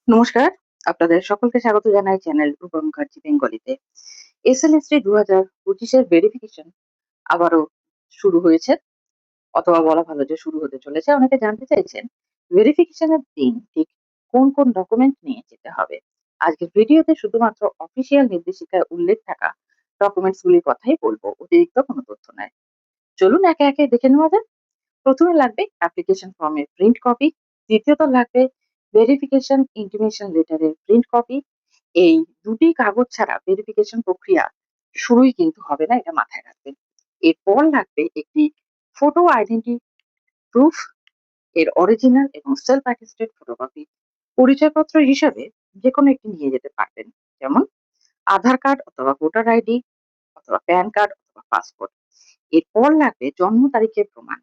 নমস্কার, আপনাদের সকলকে স্বাগত জানাই চ্যানেল রূপা মুখার্জি বেঙ্গলিতে। এসএলএসটি 2025 এর ভেরিফিকেশন আবারও শুরু হয়েছে, অথবা বলা ভালো যে শুরু হতে চলেছে। অনেকে জানতে চাইছেন ভেরিফিকেশনের দিন ঠিক কোন কোন ডকুমেন্ট নিয়ে যেতে হবে। আজকের ভিডিওতে শুধুমাত্র অফিসিয়াল নির্দেশিকায় উল্লেখ থাকা ডকুমেন্টস গুলির কথাই বলবো, অতিরিক্ত কোনো তথ্য নয়। চলুন একে একে দেখে নেওয়া যাক। প্রথমে লাগবে অ্যাপ্লিকেশন ফর্মের প্রিন্ট কপি। দ্বিতীয়ত লাগবে ভেরিফিকেশন ইন্টিমেশন লেটারের প্রিন্ট কপি। এই দুটি কাগজ ছাড়া ভেরিফিকেশন প্রক্রিয়া শুরুই কিন্তু হবে না, এটা মাথায় রাখবেন। এরপর লাগবে একটি ফটো আইডেন্টি প্রুফ, এর অরিজিনাল এবং সেলফ অ্যাটেস্টেড ফটোকপি। পরিচয়পত্র হিসাবে যে কোনো একটি নিয়ে যেতে পারবেন, যেমন আধার কার্ড অথবা ভোটার আইডি অথবা প্যান কার্ড অথবা পাসপোর্ট। এরপর লাগবে জন্ম তারিখের প্রমাণ।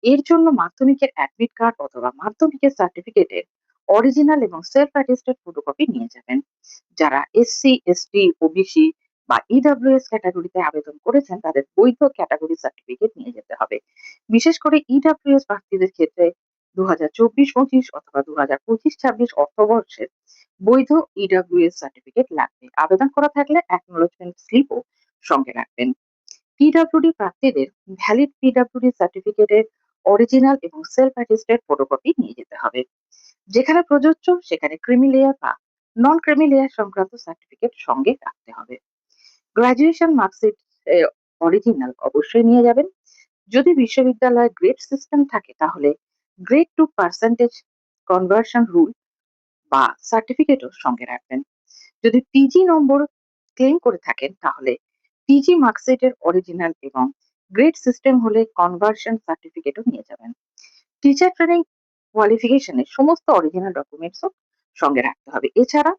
এর জন্য মাধ্যমিকের অ্যাডমিট কার্ড অথবা মাধ্যমিকের সার্টিফিকেটের অরিজিনাল এবং সেলফ অ্যাটেস্টেড ফটোকপি নিয়ে যাবেন। যারা এসসি, এসটি, ওবিসি বা ইডব্লিউএস ক্যাটাগরিতে আবেদন করেছেন তাদের বৈধ ক্যাটাগরি সার্টিফিকেট নিয়ে যেতে হবে। বিশেষ করে ইডব্লিউএস প্রার্থীদের ক্ষেত্রে 2024-25 অথবা 2025-26 অর্থবর্ষের বৈধ ইডব্লিউএস সার্টিফিকেট লাগবে। আবেদন করা থাকলে অ্যাকনোলেজমেন্ট স্লিপও সঙ্গে রাখবেন। পিডব্লিউডি প্রার্থীদের ভ্যালিড পিডব্লিউডি সার্টিফিকেটের অরিজিনাল এবং সেলফ অ্যাটেস্টেড ফটোকপি নিয়ে যেতে হবে। যেখানে প্রযোজ্য সেখানে ক্রিমি লেয়ার বা নন ক্রিমি লেয়ার সংক্রান্ত সার্টিফিকেট সঙ্গে রাখতে হবে। গ্রাজুয়েশন মার্কশিট অরিজিনাল অবশ্যই নিয়ে যাবেন। যদি বিশ্ববিদ্যালয়ে গ্রেড সিস্টেম থাকে তাহলে grade to percentage conversion rule বা সার্টিফিকেটও সঙ্গে রাখবেন। যদি পিজি নম্বর ক্লেম করে থাকেন তাহলে পিজি মার্কশিটের অরিজিনাল এবং গ্রেড সিস্টেম হলে কনভার্সন সার্টিফিকেটও নিয়ে যাবেন। টিচার ট্রেনিং কোয়ালিফিকেশনের সমস্ত অরিজিনাল ডকুমেন্টসও সঙ্গে রাখতে হবে। এছাড়া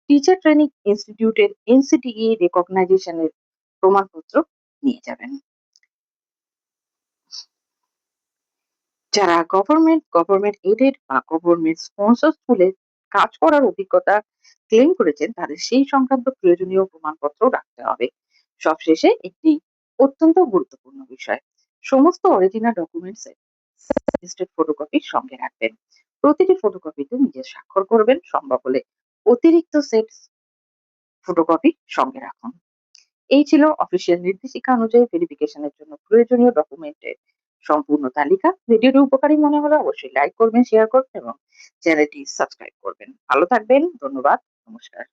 টিচার ট্রেনিং ইনস্টিটিউটের এনসিটিই রেকগনাইজেশনের প্রমাণপত্র নিয়ে যাবেন। যারা গভর্নমেন্ট এডেড বা গভর্নমেন্ট স্পন্সর স্কুলে কাজ করার অভিজ্ঞতা ক্লেম করেছেন তাদের সেই সংক্রান্ত প্রয়োজনীয় প্রমাণপত্র রাখতে হবে। সবশেষে একটি অত্যন্ত গুরুত্বপূর্ণ বিষয়, সমস্ত অরিজিনাল ডকুমেন্টসের ফটোকপি সঙ্গে রাখবেন। প্রতিটি ফটোকপিতে নিজের স্বাক্ষর করবেন। সম্ভব হলে অতিরিক্ত সেট ফটোকপি সঙ্গে রাখুন। এই ছিল অফিসিয়াল নির্দেশিকা অনুযায়ী ভেরিফিকেশনের জন্য প্রয়োজনীয় ডকুমেন্টের সম্পূর্ণ তালিকা। ভিডিওটি উপকারী মনে হলে অবশ্যই লাইক করবেন, শেয়ার করবেন এবং চ্যানেলটি সাবস্ক্রাইব করবেন। ভালো থাকবেন। ধন্যবাদ। নমস্কার।